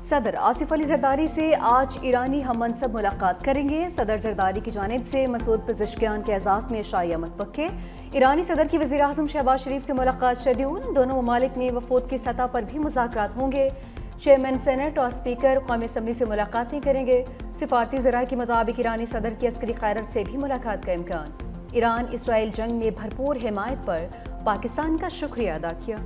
सदर आसिफ अली जरदारी से आज ईरानी हम मनसब मुलाकात करेंगे। सदर जरदारी की जानिब से मसूद पेज़ेश्कियान के एजाज़ में शाइया मतवक्के। ईरानी सदर की वज़ीर आज़म शहबाज शरीफ से मुलाकात शेड्यूल। दोनों ममालिक में वफूद की सतह पर भी मुज़ाकरात होंगे। चेयरमैन सेनेट और स्पीकर कौमी असम्बली से मुलाकातें करेंगे। सिफारती ज़राए के मुताबिक ईरानी सदर की अस्करी क़यादत से भी मुलाकात का इम्कान। ईरान इसराइल जंग में भरपूर हिमायत पर पाकिस्तान का शुक्रिया अदा किया।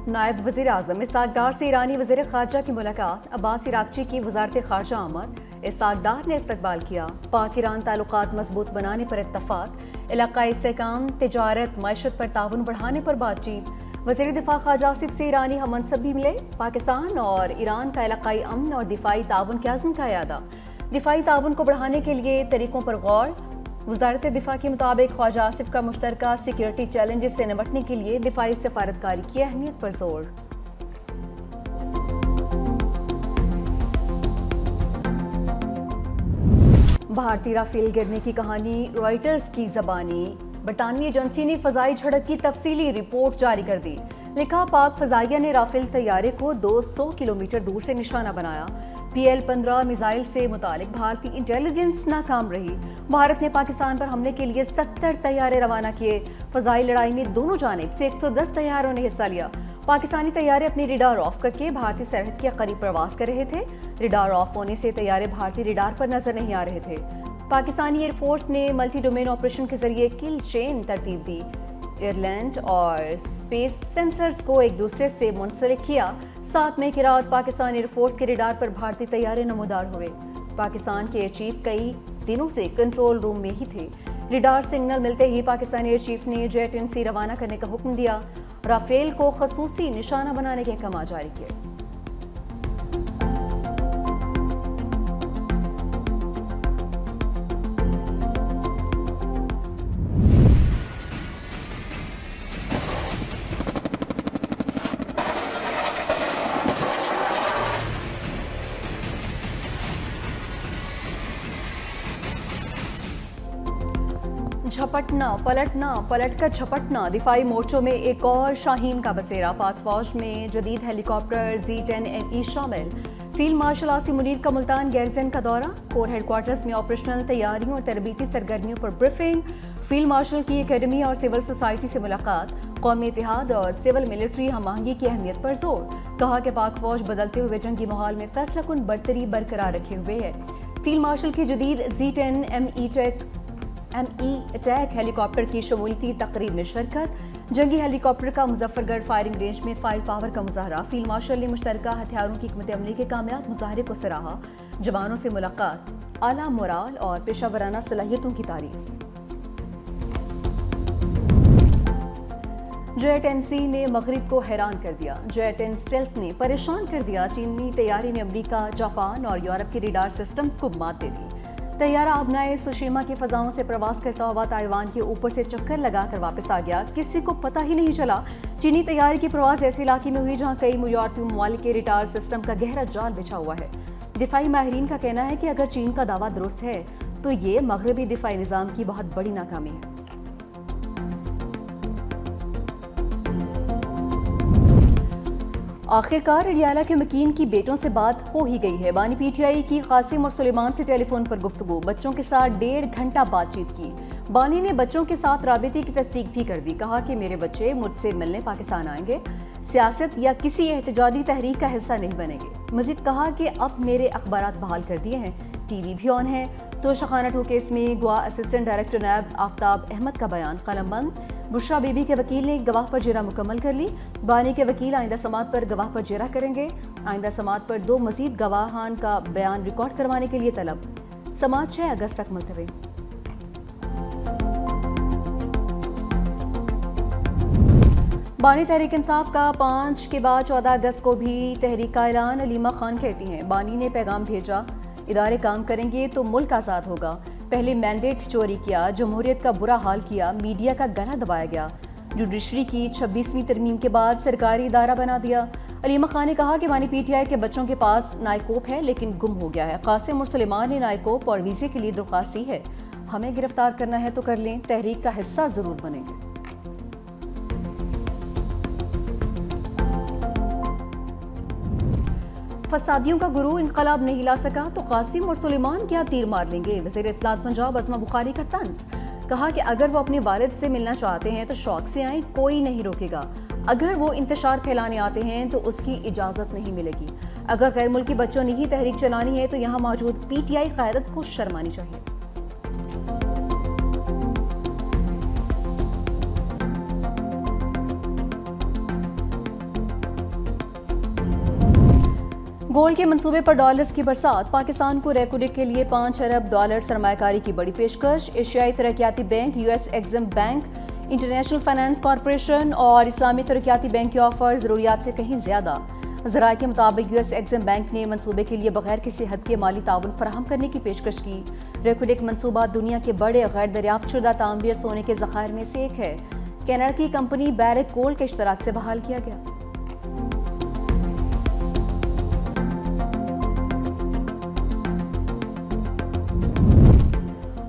नायब वज़ीर आज़म इसाक डार से ईरानी वज़ीर ख़ारजा की मुलाकात। अब्बास इराक़ची की वज़ारत ख़ारजा आमद। इसाक डार ने इस्तकबाल किया। पाक ईरान ताल्लुकात मजबूत बनाने पर इत्तफ़ाक़। इलाक़ाई इस्तेहकाम, तिजारत, मईशत पर ताउन बढ़ाने पर बातचीत। वज़ीर दिफ़ा ख़ारजा आसिफ से ईरानी हम मनसब भी मिले। पाकिस्तान और ईरान का इलाक़ाई अमन और दिफ़ाई ताउन के अज़्म का यादा। दिफ़ाई ताउन को बढ़ाने के लिए तरीक़ों पर गौर। वज़ारत दिफ़ा के मुताबिक ख्वाजा आसिफ का मुश्तरका सिक्योरिटी चैलेंजेस से निपटने के लिए दिफ़ाई सफ़ारतकारी की अहमियत पर जोर। भारतीय राफेल गिरने की कहानी रॉयटर्स की ज़बानी। बरतानवी एजेंसी ने फ़ज़ाई झड़प की तफसीली रिपोर्ट जारी कर दी। लिखा, पाक फ़ज़ाइया ने राफेल तैयारे को 200 किलोमीटर दूर से निशाना बनाया। PL-15 मिसाइल से मुतालिक भारतीय इंटेलिजेंस नाकाम रही। भारत ने पाकिस्तान पर हमले के लिए 70 तैयारे रवाना किए। फ़ज़ाई लड़ाई में दोनों जानिब से 110 तैयारों ने हिस्सा लिया। पाकिस्तानी तैयारे अपनी रिडार ऑफ करके भारतीय सरहद के करीब प्रवास कर रहे थे। रिडार ऑफ होने से तैयारे भारतीय रिडार पर नजर नहीं आ रहे थे। पाकिस्तानी एयरफोर्स ने मल्टी डोमेन ऑपरेशन के जरिए किल चेन तरतीब दी। एयरलैंड और स्पेस सेंसर्स को एक दूसरे से मुंसलिक किया। 7 मई की रात पाकिस्तान एयरफोर्स के रिडार पर भारतीय तैयारे नमूदार हुए। पाकिस्तान के एयर चीफ कई दिनों से कंट्रोल रूम में ही थे। रिडार सिग्नल मिलते ही पाकिस्तानी एयर चीफ ने जेट एनसी रवाना करने का हुक्म दिया। राफेल को खसूसी निशाना बनाने के अहकाम जारी किए। झपटना पलटना, पलटकर झपटना। दिफाई मोर्चों में एक और शाहीन का बसेरा। पाक फौज में जदीद हेलीकॉप्टर Z-10ME शामिल। फील्ड मार्शल आसिम मुनीर का मुल्तान गैरजन का दौरा। कोर हेडक्वार्टर्स में ऑपरेशनल तैयारियों और तरबीती सरगर्मियों पर ब्रीफिंग। फील्ड मार्शल की एकेडमी और सिविल सोसाइटी से मुलाकात। कौमी इतिहाद और सिविल मिलिट्री हम आहंगी की अहमियत पर जोर। कहा कि पाक फौज बदलते हुए जंगी माहौल में फैसलाकुन बरतरी बरकरार रखे हुए है। फील्ड मार्शल की जदीद Z-10ME अटैक हेलीकॉप्टर की शमूलियती तकरीब में शिरकत। जंगी हेलीकॉप्टर का मुजफ्फरगढ़ फायरिंग रेंज में फायर पावर का मुजाहरा। फील्ड मार्शल ने मुश्तरका हथियारों की हिकमत अमली के कामयाब मुजाहरे को सराहा। जवानों से मुलाकात। आला मोराल और पेशावराना सलाहियतों की तारीफ। जेट एनसी ने मगरिब को हैरान कर दिया। जेट एन स्टेल्थ ने परेशान कर दिया। चीनी तैयारी ने अमेरिका, जापान और यूरोप के रडार सिस्टम्स को मात दे दी। तैयारा आबनाए सुशीमा की फजाओं से प्रवास करता हुआ ताइवान के ऊपर से चक्कर लगाकर वापस आ गया। किसी को पता ही नहीं चला। चीनी तैयारी की प्रवास ऐसे इलाके में हुई जहां कई यूरोपीय ममालिक के रिटार सिस्टम का गहरा जाल बिछा हुआ है। दिफाई माहिरीन का कहना है कि अगर चीन का दावा दुरुस्त है तो ये मगरबी दिफाई निज़ाम की बहुत बड़ी नाकामी है। आखिरकार अडियाला के मकीन की बेटों से बात हो ही गई है। बानी PTI की कासिम और सुलेमान से टेलीफोन पर गुफ्तगू। बच्चों के साथ 1.5 घंटा बातचीत की। बानी ने बच्चों के साथ राबिते की तस्दीक भी कर दी। कहा कि मेरे बच्चे मुझसे मिलने पाकिस्तान आएंगे, सियासत या किसी एहतजाजी तहरीक का हिस्सा नहीं बनेंगे। मजीद कहा कि अब मेरे अखबारात बहाल कर दिए हैं, TV भी ऑन है। तो शखाना 2 केस में गोवा असिस्टेंट डायरेक्टर नायब आफ्ताब अहमद का बयान कलमबंद। बुशरा बीबी के वकील ने गवाह पर जेरा मुकम्मल कर ली। बानी के वकील आइंदा समात पर गवाह पर जेरा करेंगे। आइंदा समात पर 2 मजीद गवाहान का बयान रिकॉर्ड करवाने के लिए तलब। समात 6 अगस्त तक मुलतवी। बानी तहरीक इंसाफ का 5 के बाद 14 अगस्त को भी तहरीक का ऐलान। अलीमा खान कहती हैं, बानी ने पैगाम भेजा, इदारे काम करेंगे तो मुल्क आज़ाद होगा। पहले मैंडेट चोरी किया, जमहूरियत का बुरा हाल किया, मीडिया का गला दबाया गया। जुडिशरी की 26वीं तरमीम के बाद सरकारी इदारा बना दिया। अलीमा खान ने कहा कि बानी PTI के बच्चों के पास नायकोप है लेकिन गुम हो गया है। कासिम और सुलेमान ने नायकोप और वीज़े के लिए दरख्वास्त दी है। हमें गिरफ्तार करना है तो कर लें, तहरीक का हिस्सा ज़रूर बनेंगे। फसादियों का गुरु इनकलाब नहीं ला सका तो कासिम और सुलेमान क्या तीर मार लेंगे। वज़ीर इत्तलात पंजाब अज़मा बुखारी का तंज। कहा कि अगर वो अपने वालिद से मिलना चाहते हैं तो शौक से आए, कोई नहीं रोकेगा। अगर वो इंतशार फैलाने आते हैं तो उसकी इजाज़त नहीं मिलेगी। अगर गैर मुल्की बच्चों ने ही तहरीक चलानी है तो यहाँ मौजूद PTI क़यादत को शर्मानी चाहिए। गोल्ड के मंसूबे पर डॉलर्स की बरसात। पाकिस्तान को रेकोडिक के लिए $5 अरब सरमायाकारी की बड़ी पेशकश। एशियाई तरक्याती bank, US Exim bank, international finance corporation और इस्लामी तरक्याती बैंक के ऑफर ज़रूरियात से कहीं ज़्यादा। ज़राए के मुताबिक US एग्जिम बैंक ने मंसूबे के लिए बगैर किसी हद के माली ताउन फराहम करने की पेशकश की। रेकोडिक मंसूबा दुनिया के बड़े गैर दरियाफ्त शुदा तांबीर सोने के ज़खायर में से एक है। कनाडा की कंपनी बैरेक गोल्ड के इश्तराक से बहाल किया गया।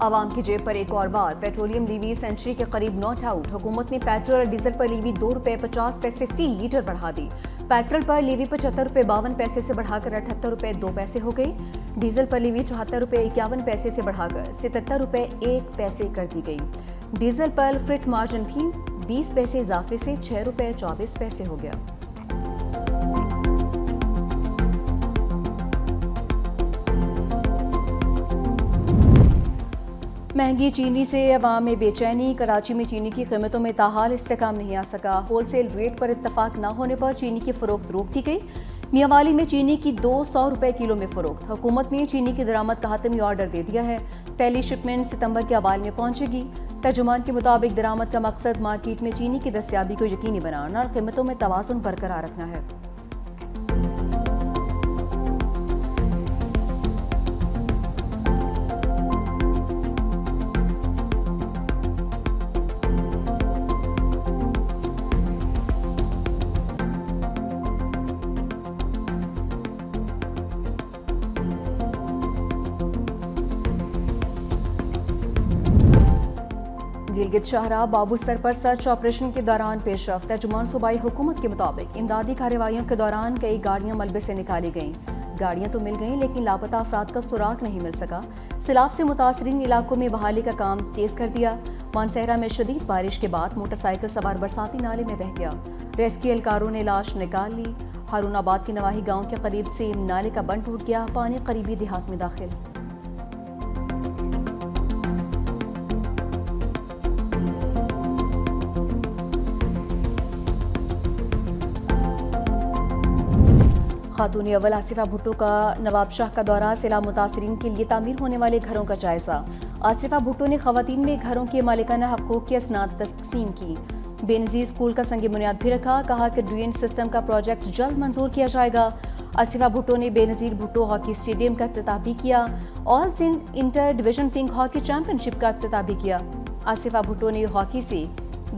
आवाम की जेब पर एक और बार पेट्रोलियम लीवी सेंचुरी के करीब नॉट आउट। हुकूमत ने पेट्रोल और डीजल पर लीवी ₹2.50 फी लीटर बढ़ा दी। पेट्रोल पर लीवी ₹75.52 से बढ़ाकर ₹78.02 हो गई। डीजल पर लीवी ₹74.51 से बढ़ाकर ₹77.01 कर दी गई। डीजल पर फ्रिट मार्जिन भी 20 पैसे इजाफे से ₹6.24 हो गया। महंगी चीनी से अवाम में बेचैनी। कराची में चीनी की कीमतों में ताहाल इस्तेकाम नहीं आ सका। होलसेल रेट पर इत्तफाक न होने पर चीनी की फरोख्त रोक दी गई। मियांवाली में चीनी की ₹200 किलो में फरोख्त। हुकूमत ने चीनी की दरामद का हतमी ऑर्डर दे दिया है। पहली शिपमेंट सितंबर के अवाल में पहुंचेगी। तर्जुमान के मुताबिक दरामद का मकसद मार्केट में चीनी की दस्तियाबी को यकीनी बनाना और कीमतों में तवाज़ुन बरकरार रखना है। गिलगित शाहरा बाबू सर पर सर्च ऑपरेशन के दौरान पेशरफ। तर्जुमान सूबाई हुकूमत के मुताबिक इमदादी कार्रवाइयों के दौरान कई गाड़ियां मलबे से निकाली गईं। गाड़ियां तो मिल गईं लेकिन लापता अफराद का सुराग नहीं मिल सका। सैलाब से मुतासरीन इलाकों में बहाली का काम तेज कर दिया। मानसहरा में शदीद बारिश के बाद मोटरसाइकिल सवार बरसाती नाले में बह गया। रेस्क्यू एहलकारों ने लाश निकाल ली। हारूनाबाद के नवाही गाँव के करीब से नाले का बंद टूट गया। पानी करीबी देहात में दाखिल। खातून अव्वल आसिफा भुट्टो का नवाब शाह का दौरा। सैलाब मुतासरीन के लिए तामीर होने वाले घरों का जायजा। आसिफा भुट्टो ने खवातीन में घरों के मालिकाना हकूक़ की असनाद तकसीम की। बेनज़ीर स्कूल का संग बुनियाद भी रखा। कहा कि ड्रेन सिस्टम का प्रोजेक्ट जल्द मंजूर किया जाएगा। आसिफा भुट्टो ने बेनज़ीर भुट्टो हॉकी स्टेडियम का इफ्तिताह भी किया। All Sindh inter division pink hockey championship का इफ्तिताह भी किया। आसिफा भुट्टो ने हॉकी से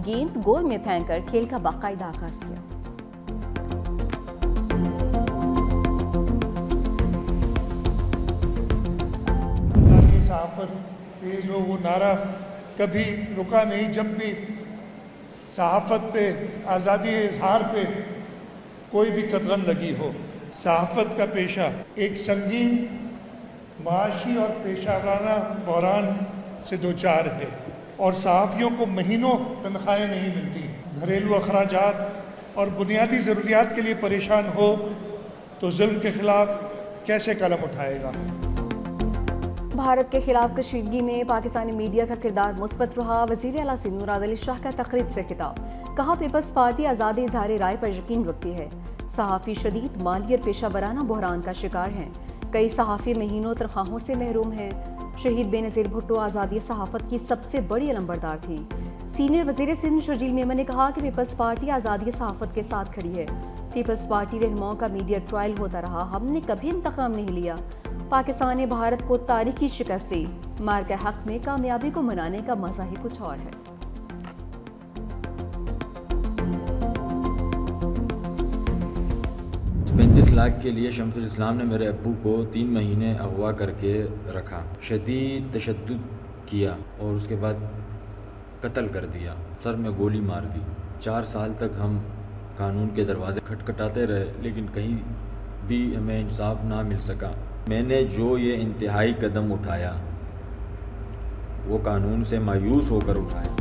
गेंद गोल में फेंककर खेल का बाकायदा आगाज किया। सहाफ़त ये जो वो नारा कभी रुका नहीं। जब भी सहाफ़त पे, आज़ादी इज़हार पे कोई भी कदगन लगी हो, सहाफ़त का पेशा एक संगीन माशी और पेशावराना बहरान से दो चार है और सहाफ़ियों को महीनों तनख्वाहें नहीं मिलती। घरेलू अखराजात और बुनियादी ज़रूरियात के लिए परेशान हो तो जुल्म के ख़िलाफ़ कैसे कलम उठाएगा। भारत के खिलाफ कशीदगी में पाकिस्तानी मीडिया का किरदार मुस्बत रहा। वज़ीर आला सिंध मुराद अली शाह का तकरीब से खिताब। कहा पीपल्स पार्टी आज़ादी इज़हार राय पर यकीन रखती है। सहाफ़ी शदीद माली और पेशा वराना बहरान का शिकार हैं। कई सहाफ़ी महीनों तनख्वाहों से महरूम हैं। शहीद बेनज़ीर भुट्टो आज़ादी सहाफ़त की सबसे बड़ी अलंबरदार थी। सीनियर वज़ीर सिंध शर्जील मेमन ने कहा कि पीपल्स पार्टी आज़ादी सहाफ़त के साथ खड़ी है। पीपल्स पार्टी रहनुमाओं का मीडिया ट्रायल होता रहा। हमने कभी इंतकाम नहीं लिया। पाकिस्तान ने भारत को तारीखी शिकस्त दी। मार के हक में कामयाबी को मनाने का मजा ही कुछ और है। 35 लाख के लिए शम्सुल इस्लाम ने मेरे अब्बू को 3 महीने अगवा करके रखा, शदीद तशद्दुद किया और उसके बाद कत्ल कर दिया, सर में गोली मार दी। 4 साल तक हम कानून के दरवाजे खटखटाते रहे लेकिन कहीं भी हमें इंसाफ ना मिल सका। मैंने जो ये इंतहाई कदम उठाया वो कानून से मायूस होकर उठाया।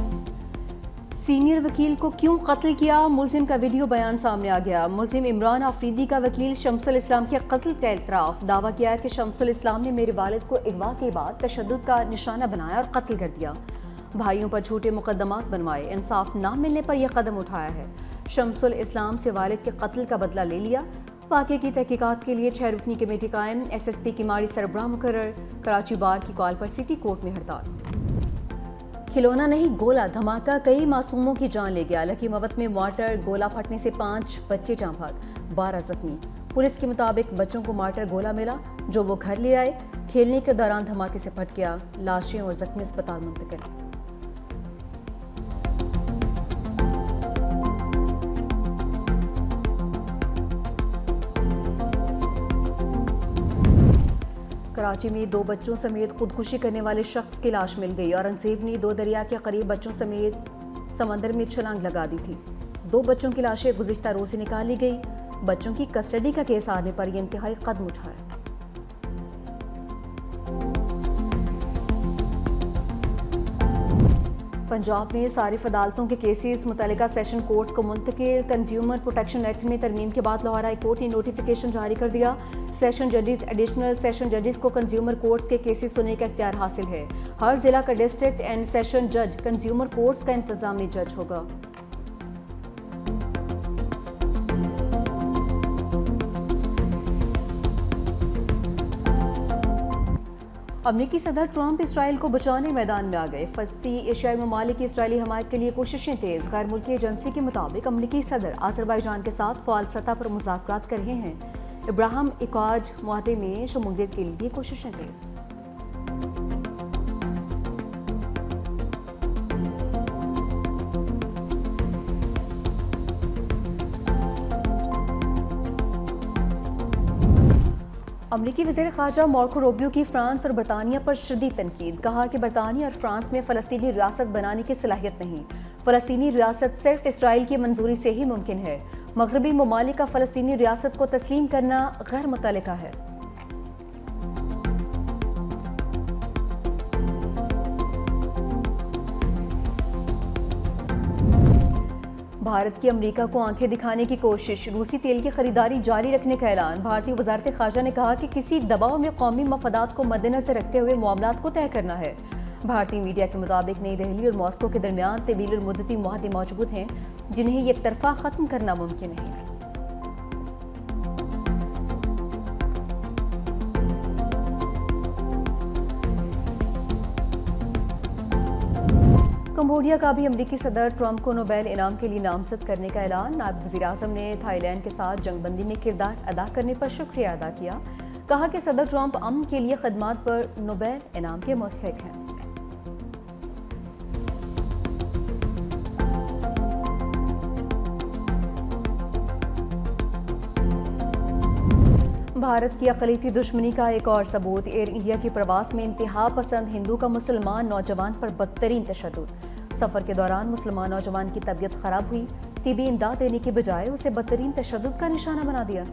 सीनियर वकील को क्यों कत्ल किया, मुल्जिम का वीडियो बयान सामने आ गया। मुल्जिम इमरान आफरीदी का वकील शम्सुल इस्लाम के कत्ल का इतराफ़। दावा किया है कि शम्सुल इस्लाम ने मेरे वालिद को अगवा के बाद तशद्दुद का निशाना बनाया और कत्ल कर दिया। भाइयों पर झूठे मुकदमात बनवाए, इंसाफ ना मिलने पर यह कदम उठाया है। शम्सुल इस्लाम से वालिद के कत्ल का बदला ले लिया। वाक़े की तहकीकात के लिए 6 रुकनी कमेटी कायम। SSP की माड़ी सरबराह मुकर्रर। कराची बार की कॉल पर सिटी कोर्ट में हड़ताल। खिलौना नहीं गोला धमाका कई मासूमों की जान ले गया। लकी मवत में मार्टर गोला फटने से 5 बच्चे जाँ भाग, 12 जख्मी। पुलिस के मुताबिक बच्चों को मार्टर गोला मिला जो वो घर ले आए। खेलने के दौरान धमाके से फट गया। लाशें और जख्मी अस्पताल मुंतकिल। कराची में 2 बच्चों समेत खुदकुशी करने वाले शख्स की लाश मिल गई। औरंगजेब ने 2 दरिया के करीब बच्चों समेत समंदर में छलांग लगा दी थी। 2 बच्चों की लाशें गुज़िश्ता रोज़ से निकाल ली गई। बच्चों की कस्टडी का केस आने पर यह इंतहाई कदम उठाया। पंजाब में सारिफ अदालतों के केसेस मुतल्लिका सेशन कोर्ट्स को मुंतकिल। कंज्यूमर प्रोटेक्शन एक्ट में तरमीम के बाद लाहौर हाई कोर्ट ने नोटिफिकेशन जारी कर दिया। सेशन जजेस एडिशनल सेशन जजेस को कंज्यूमर कोर्ट्स के केसेस सुनने का इख्तियार हासिल है। हर जिला का डिस्ट्रिक्ट एंड सेशन जज कंज्यूमर कोर्ट्स का इंतजामी जज होगा। अमरीकी सदर ट्रंप इसराइल को बचाने मैदान में आ गए। फलस्ती एशियाई ममालिक की इसराइली हमायत के लिए कोशिशें तेज। गैर मुल्की एजेंसी के मुताबिक अमरीकी सदर आज़रबाईजान के साथ फ़ाल सतह पर मुज़ाकरात कर रहे हैं। इब्राहिम इक्वाड मुआहदे में शमूलियत के लिए कोशिशें तेज। अमरीकी वज़ीर ख़ारजा मार्को रूबियो की फ्रांस और बरतानिया पर शदीद तनकीद। कहा कि बरतानिया और फ्रांस में फ़लस्तीनी रियासत बनाने की सलाहियत नहीं। फ़लस्तीनी रियासत सिर्फ इसराइल की मंजूरी से ही मुमकिन है। मगरबी ममालिक का फ़लस्तीनी रियासत को तस्लीम करना गैर मुतल्लिका है। भारत की अमेरिका को आंखें दिखाने की कोशिश। रूसी तेल की खरीदारी जारी रखने का ऐलान। भारतीय वजारत खारजा ने कहा कि किसी दबाव में कौमी मफादात को मद्देनजर रखते हुए मामलात को तय करना है। भारतीय मीडिया के मुताबिक नई दिल्ली और मॉस्को के दरमियान तवील मुद्दती मुआहदे मौजूद हैं जिन्हें एक तरफा ख़त्म करना मुमकिन है। कंबोडिया का भी अमरीकी सदर ट्रंप को नोबेल इनाम के लिए नामजद करने का ऐलान। नायब वज़ीर-ए-आज़म ने थाईलैंड के साथ जंगबंदी में किरदार अदा करने पर शुक्रिया अदा किया। कहा कि सदर ट्रंप अमन के लिए खदमात पर नोबेल इनाम के मुस्तहिक़ हैं। भारत की अक़लियती दुश्मनी का एक और सबूत। एयर इंडिया की प्रवास में इंतहा पसंद हिंदू का मुसलमान नौजवान पर बदतरीन तशद्दुद। सफ़र के दौरान मुसलमान नौजवान की तबीयत खराब हुई। तिबी इमदाद देने की बजाय उसे बदतरीन तशद्दुद का निशाना बना दिया।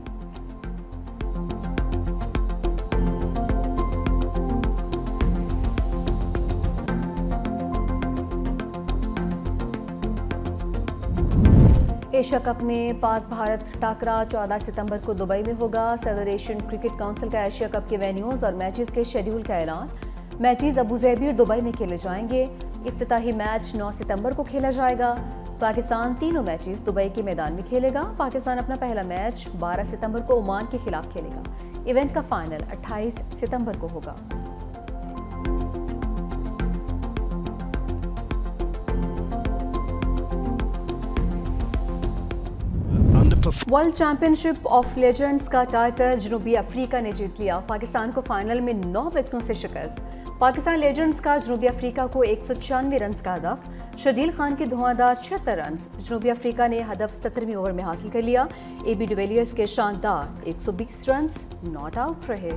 एशिया कप में पाक भारत टाकरा 14 सितंबर को दुबई में होगा। सदर एशियन क्रिकेट काउंसिल का एशिया कप के वेन्यूज़ और मैचेस के शेड्यूल का ऐलान। मैचेस अबू ज़ैबी और दुबई में खेले जाएंगे। इफ्तिताही मैच 9 सितंबर को खेला जाएगा। पाकिस्तान तीनों मैचेस दुबई के मैदान में खेलेगा। पाकिस्तान अपना पहला मैच 12 सितंबर को ओमान के खिलाफ खेलेगा। इवेंट का फाइनल 28 सितंबर को होगा। वर्ल्ड चैंपियनशिप ऑफ लेजेंड्स का टाइटल जनूबी अफ्रीका ने जीत लिया। पाकिस्तान को फाइनल में 9 विकेटों से शिकस्त। पाकिस्तान लेजेंड्स का जनूबी अफ्रीका को 196 रन का हदफ। शर्जील खान के धुआंधार 76 रन। जनूबी अफ्रीका ने हदफ 17वीं ओवर में हासिल कर लिया। AB डिविलियर्स के शानदार 120 रन नॉट आउट रहे।